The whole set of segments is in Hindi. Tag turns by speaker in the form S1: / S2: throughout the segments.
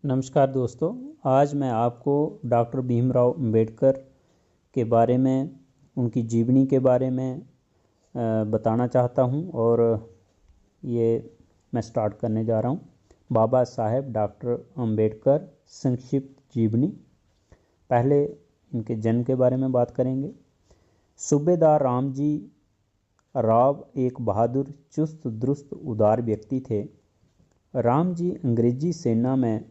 S1: नमस्कार दोस्तों। आज मैं आपको डॉक्टर भीमराव अंबेडकर के बारे में, उनकी जीवनी के बारे में बताना चाहता हूं और ये मैं स्टार्ट करने जा रहा हूं। बाबा साहेब डॉक्टर अंबेडकर संक्षिप्त जीवनी। पहले इनके जन्म के बारे में बात करेंगे। सूबेदार रामजी राव एक बहादुर, चुस्त दुरुस्त, उदार व्यक्ति थे। राम जी अंग्रेजी सेना में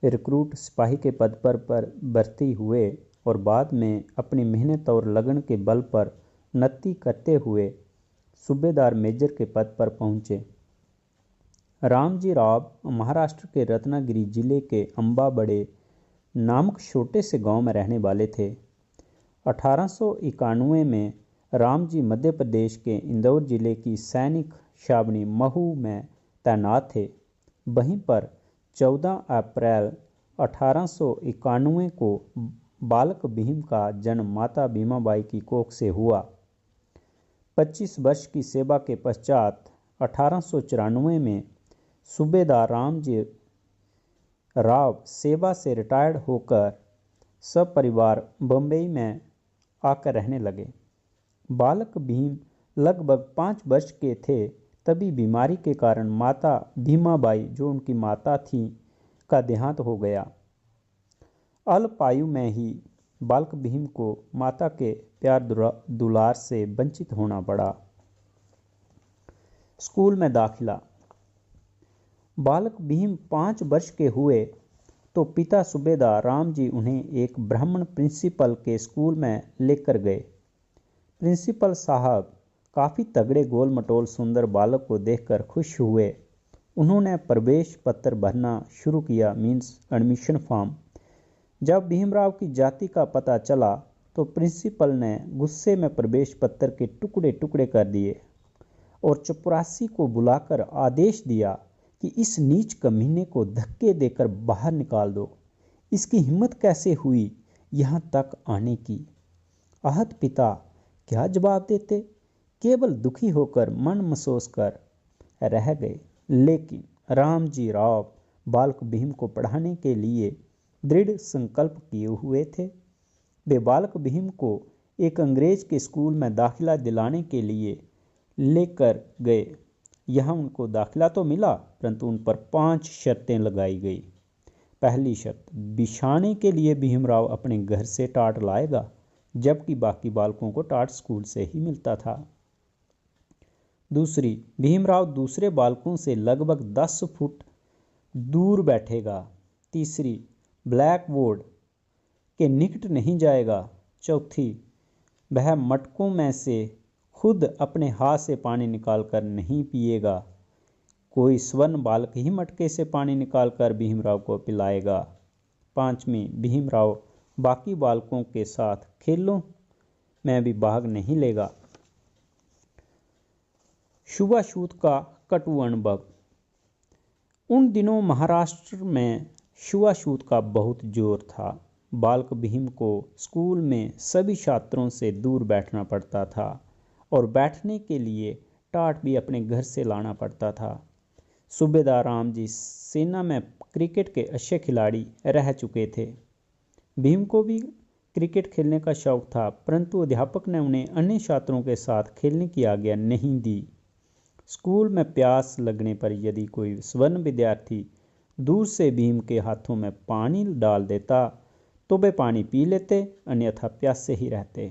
S1: रिक्रूट सिपाही के पद पर भर्ती हुए और बाद में अपनी मेहनत और लगन के बल पर उन्नति करते हुए सूबेदार मेजर के पद पर पहुंचे। रामजी राव महाराष्ट्र के रत्नागिरी जिले के अंबाबड़े नामक छोटे से गांव में रहने वाले थे। 1891 में रामजी मध्य प्रदेश के इंदौर जिले की सैनिक छावनी महू में तैनात थे। वहीं पर 14 अप्रैल 1891 को बालक भीम का जन्म माता भीमाबाई की कोख से हुआ। 25 वर्ष की सेवा के पश्चात 1894 में सूबेदार रामजी राव सेवा से रिटायर्ड होकर सपरिवार बम्बई में आकर रहने लगे। बालक भीम लगभग 5 वर्ष के थे तभी बीमारी के कारण माता भीमाबाई, जो उनकी माता थी, का देहांत हो गया। अल्प आयु में ही बालक भीम को माता के प्यार दुलार से वंचित होना पड़ा। स्कूल में दाखिला। बालक भीम 5 वर्ष के हुए तो पिता सूबेदार राम जी उन्हें एक ब्राह्मण प्रिंसिपल के स्कूल में लेकर गए। प्रिंसिपल साहब काफ़ी तगड़े, गोल मटोल, सुंदर बालक को देखकर खुश हुए। उन्होंने प्रवेश पत्र भरना शुरू किया, मीन्स एडमिशन फॉर्म। जब भीमराव की जाति का पता चला तो प्रिंसिपल ने गुस्से में प्रवेश पत्र के टुकड़े टुकड़े कर दिए और चपरासी को बुलाकर आदेश दिया कि इस नीच कमीने को धक्के देकर बाहर निकाल दो। इसकी हिम्मत कैसे हुई यहाँ तक आने की। आहत पिता क्या जवाब देते, केवल दुखी होकर मन महसूस कर रह गए। लेकिन रामजी राव बालक भीम को पढ़ाने के लिए दृढ़ संकल्प किए हुए थे। वे बालक भीम को एक अंग्रेज के स्कूल में दाखिला दिलाने के लिए लेकर गए। यहाँ उनको दाखिला तो मिला, परंतु उन पर 5 शर्तें लगाई गई। पहली शर्त, बिछाने के लिए भीमराव अपने घर से टाट लाएगा, जबकि बाकी बालकों को टाट स्कूल से ही मिलता था। दूसरी, भीमराव दूसरे बालकों से लगभग 10 फुट दूर बैठेगा। तीसरी, ब्लैक बोर्ड के निकट नहीं जाएगा। चौथी, वह मटकों में से खुद अपने हाथ से पानी निकालकर नहीं पिएगा। कोई स्वर्ण बालक ही मटके से पानी निकालकर भीमराव को पिलाएगा। पांचवी, भीमराव बाकी बालकों के साथ खेलों में भी भाग नहीं लेगा। छुआछूत का कटु अनुभव। उन दिनों महाराष्ट्र में छुआछूत का बहुत जोर था। बालक भीम को स्कूल में सभी छात्रों से दूर बैठना पड़ता था और बैठने के लिए टाट भी अपने घर से लाना पड़ता था। सूबेदार राम जी सेना में क्रिकेट के अच्छे खिलाड़ी रह चुके थे। भीम को भी क्रिकेट खेलने का शौक था, परंतु अध्यापक ने उन्हें अन्य छात्रों के साथ खेलने की आज्ञा नहीं दी। स्कूल में प्यास लगने पर यदि कोई स्वर्ण विद्यार्थी दूर से भीम के हाथों में पानी डाल देता तो वे पानी पी लेते, अन्यथा प्यासे ही रहते।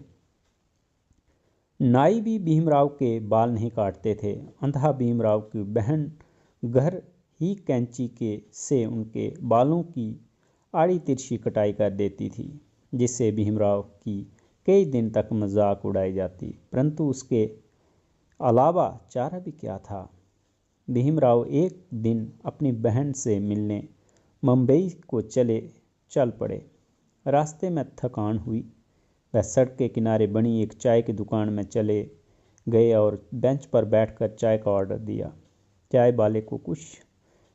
S1: नाई भी भीमराव के बाल नहीं काटते थे। अंततः भीमराव की बहन घर ही कैंची के से उनके बालों की आड़ी तिरछी कटाई कर देती थी, जिससे भीमराव की कई दिन तक मजाक उड़ाई जाती, परंतु उसके अलावा चारा भी क्या था। भीमराव एक दिन अपनी बहन से मिलने मुंबई को चल पड़े। रास्ते में थकान हुई। वह सड़क के किनारे बनी एक चाय की दुकान में चले गए और बेंच पर बैठकर चाय का ऑर्डर दिया। चाय वाले को कुछ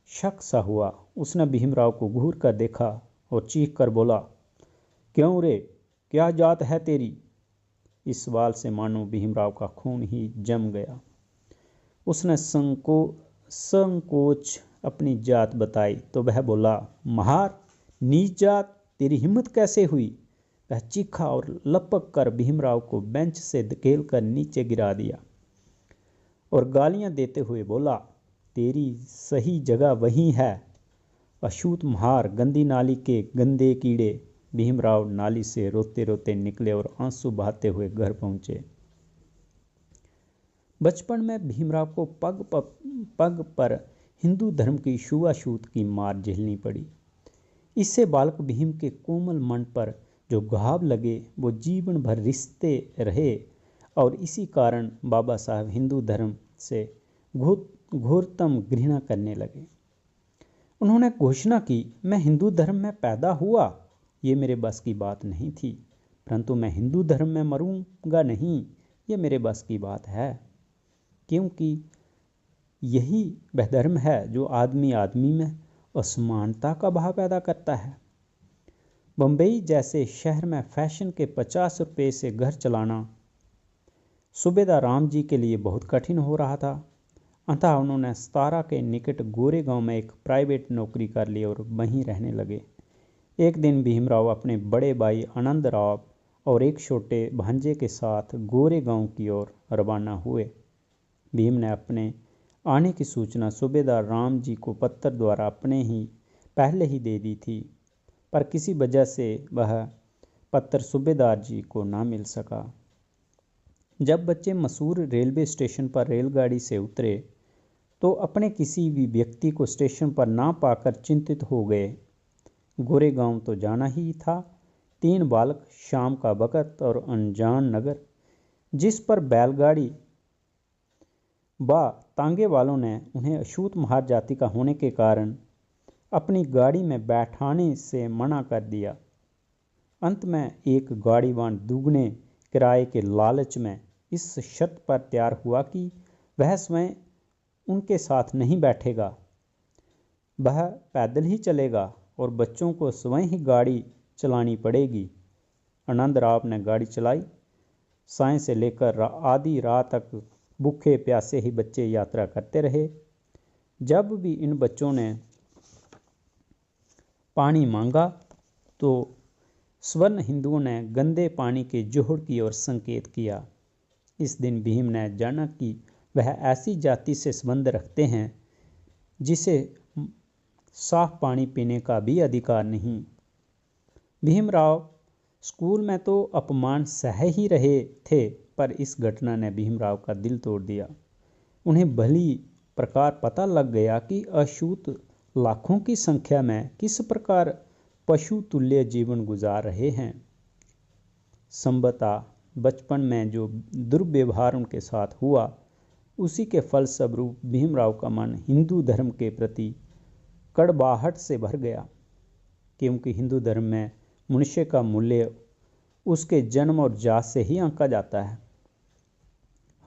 S1: शक सा हुआ। उसने भीमराव को घूर कर देखा और चीख कर बोला, क्यों रे, क्या जात है तेरी। इस सवाल से मानो भीमराव का खून ही जम गया। उसने संकोच अपनी जात बताई तो वह बोला, महार, नीच जात, तेरी हिम्मत कैसे हुई? वह चीखा और लपक कर भीमराव को बेंच से धकेल कर नीचे गिरा दिया और गालियां देते हुए बोला, तेरी सही जगह वहीं है, अछूत महार, गंदी नाली के गंदे कीड़े। भीमराव नाली से रोते रोते निकले और आंसू बहाते हुए घर पहुंचे। बचपन में भीमराव को पग पर हिंदू धर्म की छुआछूत की मार झेलनी पड़ी। इससे बालक भीम के कोमल मन पर जो घाव लगे वो जीवन भर रिश्ते रहे और इसी कारण बाबा साहब हिंदू धर्म से घोरतम घृणा करने लगे। उन्होंने घोषणा की, मैं हिंदू धर्म में पैदा हुआ, ये मेरे बस की बात नहीं थी, परंतु मैं हिंदू धर्म में मरूंगा नहीं, ये मेरे बस की बात है, क्योंकि यही वह धर्म है जो आदमी आदमी में असमानता का भाव पैदा करता है। बम्बई जैसे शहर में फैशन के 50 रुपये से घर चलाना सूबेदार राम जी के लिए बहुत कठिन हो रहा था। अतः उन्होंने 17 के निकट गोरे गांव में एक प्राइवेट नौकरी कर ली और वहीं रहने लगे। एक दिन भीमराव अपने बड़े भाई आनंद राव और एक छोटे भांजे के साथ गोरे गांव की ओर रवाना हुए। भीम ने अपने आने की सूचना सूबेदार राम जी को पत्र द्वारा पहले ही दे दी थी, पर किसी वजह से वह पत्र सूबेदार जी को ना मिल सका। जब बच्चे मसूर रेलवे स्टेशन पर रेलगाड़ी से उतरे तो अपने किसी भी व्यक्ति को स्टेशन पर ना पाकर चिंतित हो गए। गोरे गांव तो जाना ही था। 3 बालक, शाम का वक़्त और अनजान नगर, जिस पर बैलगाड़ी व तांगे वालों ने उन्हें अछूत महार जाति का होने के कारण अपनी गाड़ी में बैठाने से मना कर दिया। अंत में एक गाड़ीवान दुगने किराए के लालच में इस शर्त पर तैयार हुआ कि वह स्वयं उनके साथ नहीं बैठेगा, वह पैदल ही चलेगा और बच्चों को स्वयं ही गाड़ी चलानी पड़ेगी। आनंद राव ने गाड़ी चलाई। साय से लेकर आधी रात तक भूखे प्यासे ही बच्चे यात्रा करते रहे। जब भी इन बच्चों ने पानी मांगा तो स्वर्ण हिंदुओं ने गंदे पानी के जोहड़ की ओर संकेत किया। इस दिन भीम ने जाना कि वह ऐसी जाति से संबंध रखते हैं जिसे साफ पानी पीने का भी अधिकार नहीं। भीमराव स्कूल में तो अपमान सह ही रहे थे, पर इस घटना ने भीमराव का दिल तोड़ दिया। उन्हें भली प्रकार पता लग गया कि अछूत लाखों की संख्या में किस प्रकार पशु तुल्य जीवन गुजार रहे हैं। संभवतः बचपन में जो दुर्व्यवहार उनके साथ हुआ, उसी के फलस्वरूप भीमराव का मन हिंदू धर्म के प्रति कड़वाहट से भर गया, क्योंकि हिंदू धर्म में मनुष्य का मूल्य उसके जन्म और जात से ही आंका जाता है।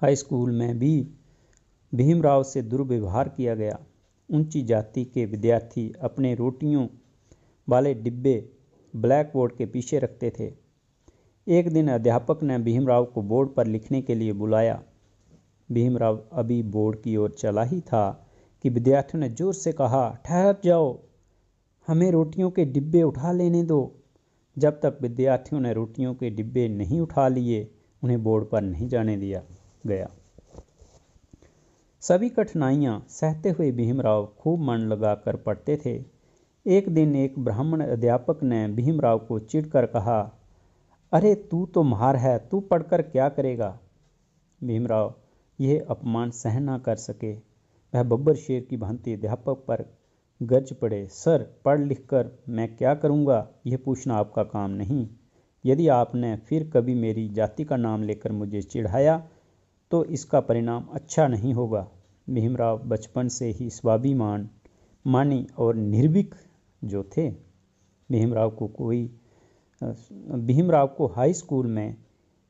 S1: हाई स्कूल में भी भीमराव से दुर्व्यवहार किया गया। ऊंची जाति के विद्यार्थी अपने रोटियों वाले डिब्बे ब्लैक बोर्ड के पीछे रखते थे। एक दिन अध्यापक ने भीमराव को बोर्ड पर लिखने के लिए बुलाया। भीमराव अभी बोर्ड की ओर चला ही था कि विद्यार्थियों ने जोर से कहा, ठहर जाओ, हमें रोटियों के डिब्बे उठा लेने दो। जब तक विद्यार्थियों ने रोटियों के डिब्बे नहीं उठा लिए, उन्हें बोर्ड पर नहीं जाने दिया गया। सभी कठिनाइयां सहते हुए भीमराव खूब मन लगाकर पढ़ते थे। एक दिन एक ब्राह्मण अध्यापक ने भीमराव को चिढ़कर कहा, अरे तू तो महार है, तू पढ़कर क्या करेगा? भीमराव यह अपमान सहन न कर सके। वह बब्बर शेर की भांति अध्यापक पर गरज पड़े, सर, पढ़ लिख कर मैं क्या करूँगा, यह पूछना आपका काम नहीं। यदि आपने फिर कभी मेरी जाति का नाम लेकर मुझे चिढ़ाया तो इसका परिणाम अच्छा नहीं होगा। भीमराव बचपन से ही स्वाभिमान मानी और निर्भीक जो थे। भीमराव को हाई स्कूल में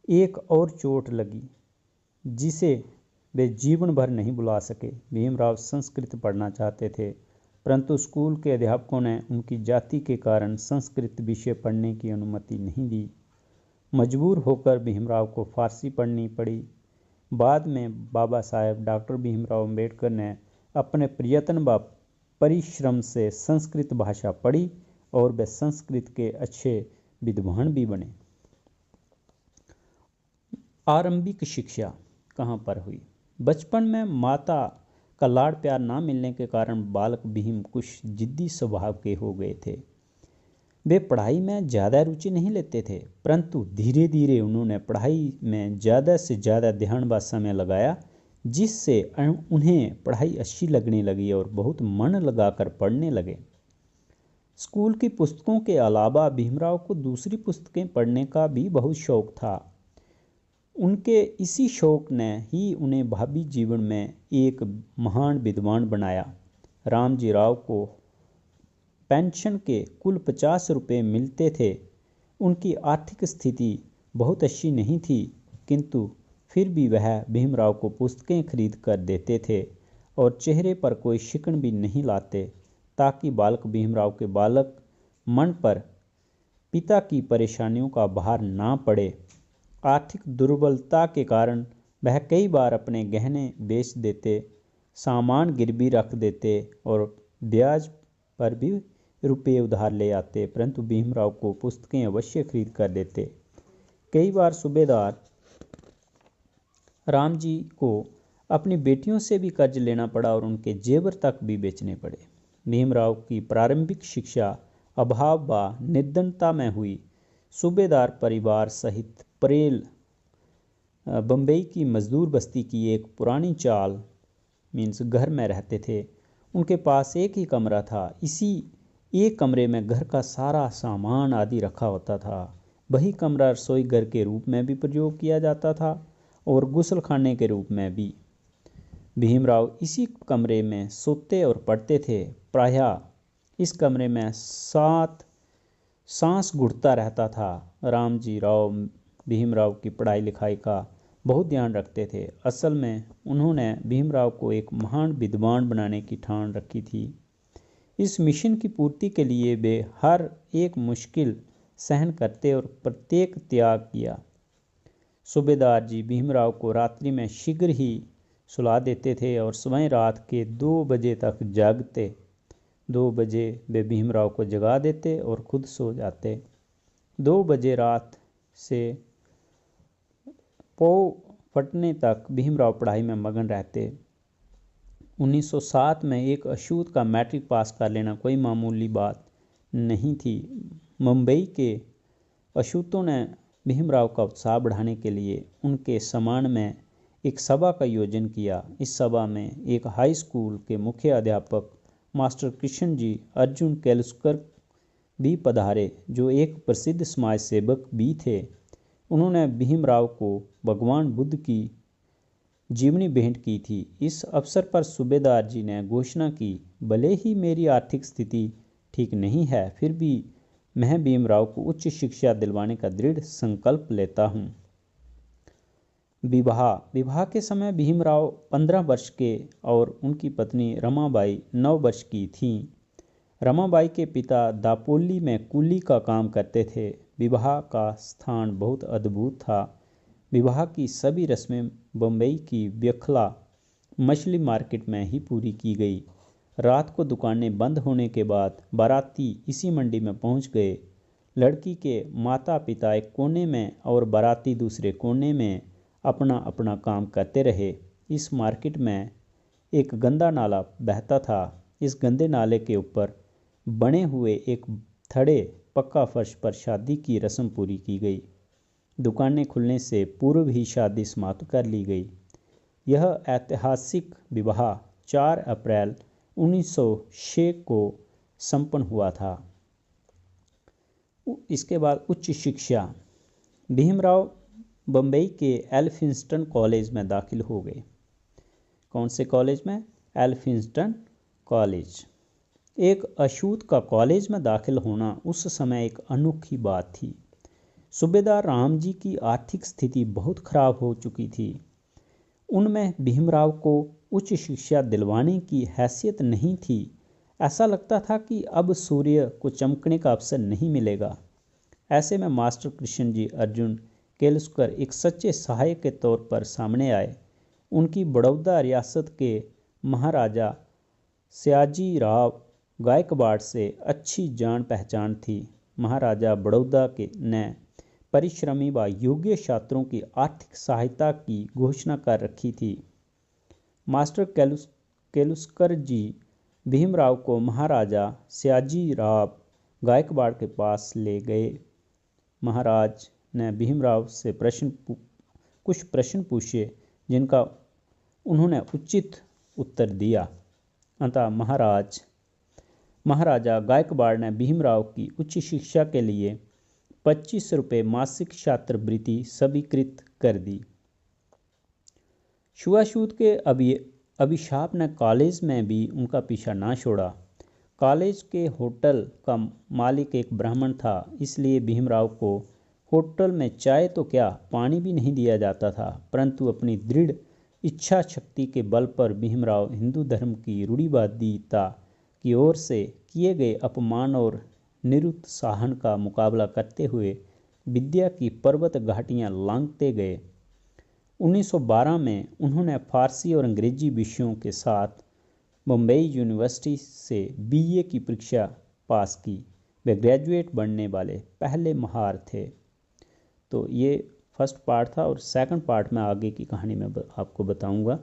S1: एक और चोट लगी जिसे वे जीवन भर नहीं भुला सके। भीमराव संस्कृत पढ़ना चाहते थे, परंतु स्कूल के अध्यापकों ने उनकी जाति के कारण संस्कृत विषय पढ़ने की अनुमति नहीं दी। मजबूर होकर भीमराव को फारसी पढ़नी पड़ी। बाद में बाबा साहेब डॉक्टर भीमराव अम्बेडकर ने अपने प्रयत्न व परिश्रम से संस्कृत भाषा पढ़ी और वे संस्कृत के अच्छे विद्वान भी बने। आरंभिक शिक्षा कहाँ पर हुई? बचपन में माता का लाड़ प्यार ना मिलने के कारण बालक भीम कुछ जिद्दी स्वभाव के हो गए थे। वे पढ़ाई में ज़्यादा रुचि नहीं लेते थे, परंतु धीरे धीरे उन्होंने पढ़ाई में ज़्यादा से ज़्यादा ध्यान व समय लगाया, जिससे उन्हें पढ़ाई अच्छी लगने लगी और बहुत मन लगाकर पढ़ने लगे। स्कूल की पुस्तकों के अलावा भीमराव को दूसरी पुस्तकें पढ़ने का भी बहुत शौक था। उनके इसी शौक ने ही उन्हें भावी जीवन में एक महान विद्वान बनाया। रामजी राव को पेंशन के कुल 50 रुपये मिलते थे। उनकी आर्थिक स्थिति बहुत अच्छी नहीं थी, किंतु फिर भी वह भीमराव को पुस्तकें खरीद कर देते थे और चेहरे पर कोई शिकन भी नहीं लाते, ताकि बालक भीमराव के बालक मन पर पिता की परेशानियों का भार ना पड़े। आर्थिक दुर्बलता के कारण वह कई बार अपने गहने बेच देते, सामान गिरवी रख देते और ब्याज पर भी रुपये उधार ले आते, परंतु भीमराव को पुस्तकें अवश्य खरीद कर देते। कई बार सूबेदार राम जी को अपनी बेटियों से भी कर्ज लेना पड़ा और उनके जेवर तक भी बेचने पड़े। भीमराव की प्रारंभिक शिक्षा अभाव व निर्धनता में हुई। सूबेदार परिवार सहित परेल बम्बई की मजदूर बस्ती की एक पुरानी चाल मीन्स घर में रहते थे। उनके पास एक ही कमरा था। इसी एक कमरे में घर का सारा सामान आदि रखा होता था। वही कमरा रसोई घर के रूप में भी प्रयोग किया जाता था और गुसलखाने के रूप में भी। भीमराव इसी कमरे में सोते और पढ़ते थे। प्रायः इस कमरे में सांस घुटता रहता था। रामजी राव भीमराव की पढ़ाई लिखाई का बहुत ध्यान रखते थे। असल में उन्होंने भीमराव को एक महान विद्वान बनाने की ठान रखी थी। इस मिशन की पूर्ति के लिए वे हर एक मुश्किल सहन करते और प्रत्येक त्याग किया। सूबेदार जी भीमराव को रात्रि में शीघ्र ही सुला देते थे और स्वयं रात के 2 बजे तक जागते। 2 बजे वे भीमराव को जगा देते और खुद सो जाते। 2 बजे रात से पौ फटने तक भीमराव पढ़ाई में मगन रहते। 1907 में एक अछूत का मैट्रिक पास कर लेना कोई मामूली बात नहीं थी। मुंबई के अछूतों ने भीमराव का उत्साह बढ़ाने के लिए उनके सम्मान में एक सभा का आयोजन किया। इस सभा में एक हाई स्कूल के मुख्य अध्यापक मास्टर कृष्ण जी अर्जुन केलुस्कर भी पधारे, जो एक प्रसिद्ध समाज सेवक भी थे। उन्होंने भीमराव को भगवान बुद्ध की जीवनी भेंट की थी। इस अवसर पर सूबेदार जी ने घोषणा की, भले ही मेरी आर्थिक स्थिति ठीक नहीं है, फिर भी मैं भीमराव को उच्च शिक्षा दिलवाने का दृढ़ संकल्प लेता हूँ। विवाह के समय भीमराव 15 वर्ष के और उनकी पत्नी रमाबाई 9 वर्ष की थीं। रमाबाई के पिता दापोली में कुली का काम करते थे। विवाह का स्थान बहुत अद्भुत था। विवाह की सभी रस्में बम्बई की व्यखला मछली मार्केट में ही पूरी की गई। रात को दुकानें बंद होने के बाद बाराती इसी मंडी में पहुंच गए। लड़की के माता पिता एक कोने में और बाराती दूसरे कोने में अपना अपना काम करते रहे। इस मार्केट में एक गंदा नाला बहता था। इस गंदे नाले के ऊपर बने हुए एक थड़े पक्का फर्श पर शादी की रस्म पूरी की गई। दुकानें खुलने से पूर्व ही शादी समाप्त कर ली गई। यह ऐतिहासिक विवाह 4 अप्रैल 1906 को संपन्न हुआ था। इसके बाद उच्च शिक्षा। भीमराव बम्बई के एल्फिंस्टन कॉलेज में दाखिल हो गए। कौन से कॉलेज में? एल्फिंस्टन कॉलेज। एक अछूत का कॉलेज में दाखिल होना उस समय एक अनोखी बात थी। सूबेदार राम जी की आर्थिक स्थिति बहुत खराब हो चुकी थी। उनमें भीमराव को उच्च शिक्षा दिलवाने की हैसियत नहीं थी। ऐसा लगता था कि अब सूर्य को चमकने का अवसर नहीं मिलेगा। ऐसे में मास्टर कृष्ण जी अर्जुन केलुस्कर एक सच्चे सहायक के तौर पर सामने आए। उनकी बड़ौदा रियासत के महाराजा सयाजी राव गायकवाड़ से अच्छी जान पहचान थी। महाराजा बड़ौदा के ने परिश्रमी व योग्य छात्रों की आर्थिक सहायता की घोषणा कर रखी थी। मास्टर केलुस्कर जी भीमराव को महाराजा सयाजी राव गायकवाड़ के पास ले गए। महाराज ने भीमराव से कुछ प्रश्न पूछे जिनका उन्होंने उचित उत्तर दिया। अतः महाराजा गायकवाड़ ने भीमराव की उच्च शिक्षा के लिए 25 रुपये मासिक छात्रवृत्ति स्वीकृत कर दी। छुआछूत के अभिशाप ने कॉलेज में भी उनका पीछा ना छोड़ा। कॉलेज के होटल का मालिक एक ब्राह्मण था, इसलिए भीमराव को होटल में चाय तो क्या पानी भी नहीं दिया जाता था। परंतु अपनी दृढ़ इच्छा शक्ति के बल पर भीमराव हिंदू धर्म की रूढ़िवादिता की ओर से किए गए अपमान और निरुत्साहन का मुकाबला करते हुए विद्या की पर्वत घाटियां लांघते गए। 1912 में उन्होंने फारसी और अंग्रेजी विषयों के साथ मुंबई यूनिवर्सिटी से बीए की परीक्षा पास की। वे ग्रेजुएट बनने वाले पहले महार थे। तो ये फर्स्ट पार्ट था और सेकंड पार्ट में आगे की कहानी में आपको बताऊंगा।